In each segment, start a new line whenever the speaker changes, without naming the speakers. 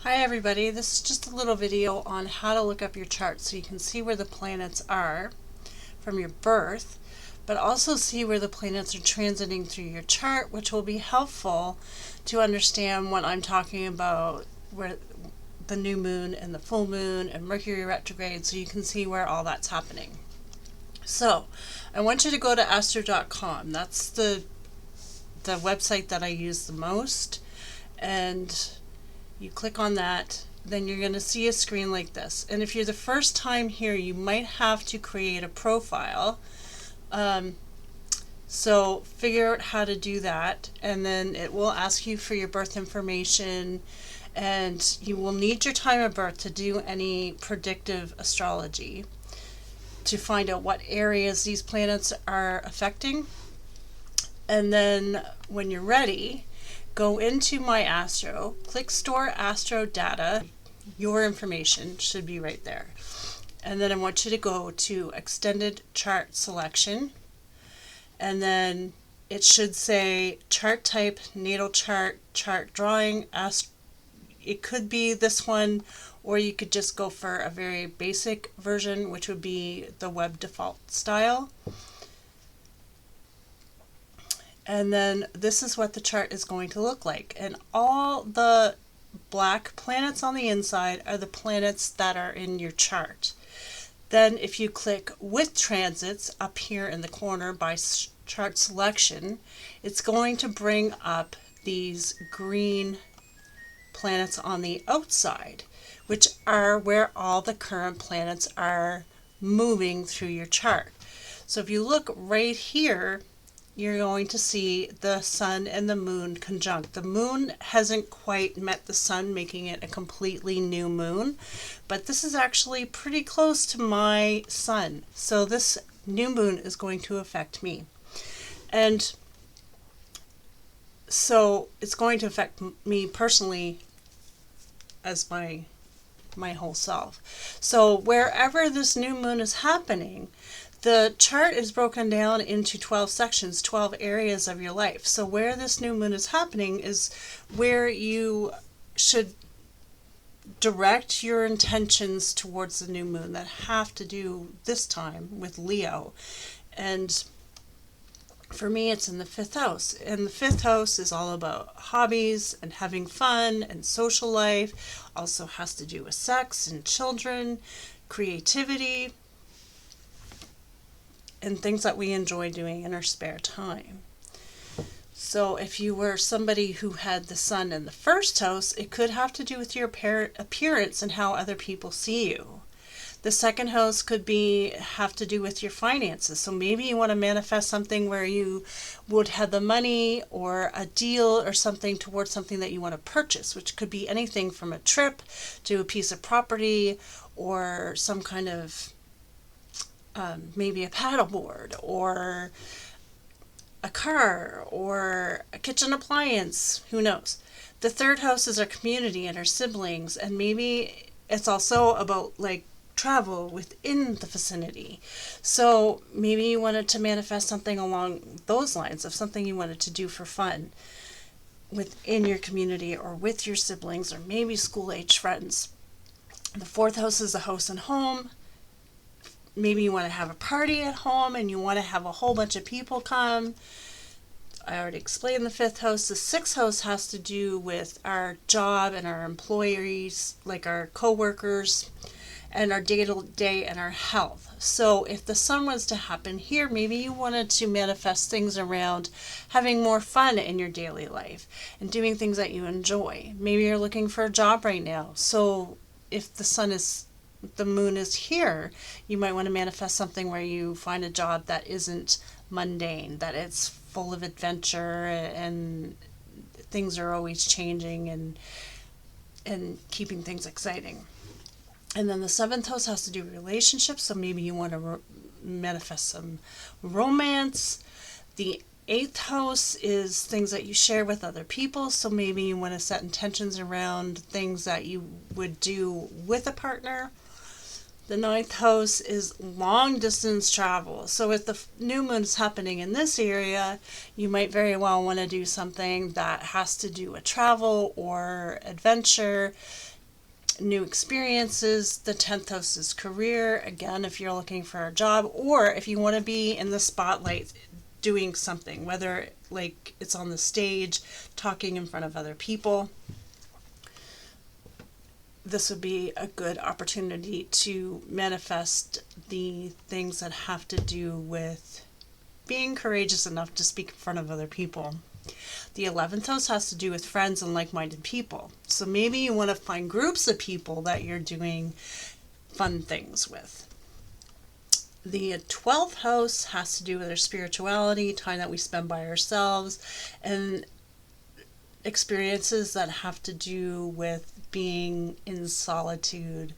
Hi everybody, this is just a little video on how to look up your chart so you can see where the planets are from your birth, but also see where the planets are transiting through your chart, which will be helpful to understand what I'm talking about, where the new moon and the full moon and Mercury retrograde, so you can see where all that's happening. So I want you to go to astro.com. That's the website that I use the most, and you click on that, then you're going to see a screen like this. And if you're the first time here, you might have to create a profile. So figure out how to do that, and then it will ask you for your birth information, and you will need your time of birth to do any predictive astrology to find out what areas these planets are affecting. And then when you're ready, go into My Astro, click Store Astro Data. Your information should be right there. And then I want you to go to Extended Chart Selection. And then it should say Chart Type, Natal Chart, Chart Drawing. It could be this one, or you could just go for a very basic version, which would be the web default style. And then this is what the chart is going to look like. And all the black planets on the inside are the planets that are in your chart. Then if you click with transits up here in the corner by chart selection, it's going to bring up these green planets on the outside, which are where all the current planets are moving through your chart. So if you look right here, you're going to see the sun and the moon conjunct. The moon hasn't quite met the sun, making it a completely new moon, but this is actually pretty close to my sun. So this new moon is going to affect me. And so it's going to affect me personally as my whole self. So wherever this new moon is happening, the chart is broken down into 12 sections, 12 areas of your life. So where this new moon is happening is where you should direct your intentions towards the new moon that have to do this time with Leo. And for me, it's in the 5th house. And the 5th house is all about hobbies and having fun and social life. Also has to do with sex and children, creativity, and things that we enjoy doing in our spare time. So if you were somebody who had the sun in the 1st house, it could have to do with your appearance and how other people see you. The 2nd house could have to do with your finances. So maybe you want to manifest something where you would have the money or a deal or something towards something that you want to purchase, which could be anything from a trip to a piece of property or some kind of maybe a paddleboard or a car or a kitchen appliance, who knows. The 3rd house is our community and our siblings, and maybe it's also about like travel within the vicinity. So maybe you wanted to manifest something along those lines of something you wanted to do for fun within your community or with your siblings or maybe school-age friends. The 4th house is the house and home. Maybe you want to have a party at home and you want to have a whole bunch of people come. I already explained the 5th house. The 6th house has to do with our job and our employees, like our co-workers, and our day-to-day and our health. So if the sun was to happen here, maybe you wanted to manifest things around having more fun in your daily life and doing things that you enjoy. Maybe you're looking for a job right now. So if the moon is here, you might want to manifest something where you find a job that isn't mundane, that it's full of adventure and things are always changing and keeping things exciting. And then the 7th house has to do with relationships, so maybe you want to manifest some romance. The 8th house is things that you share with other people, so maybe you want to set intentions around things that you would do with a partner. The ninth house is long distance travel. So if the new moon is happening in this area, you might very well want to do something that has to do with travel or adventure, new experiences. The 10th house is career. Again, if you're looking for a job or if you want to be in the spotlight doing something, whether like it's on the stage, talking in front of other people. This would be a good opportunity to manifest the things that have to do with being courageous enough to speak in front of other people. The 11th house has to do with friends and like-minded people. So maybe you want to find groups of people that you're doing fun things with. The 12th house has to do with our spirituality, time that we spend by ourselves, and experiences that have to do with being in solitude.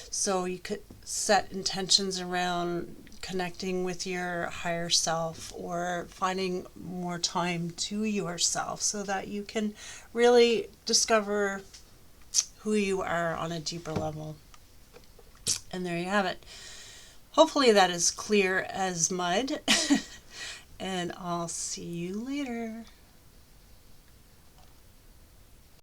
So you could set intentions around connecting with your higher self or finding more time to yourself so that you can really discover who you are on a deeper level. And there you have it. Hopefully that is clear as mud. And I'll see you later.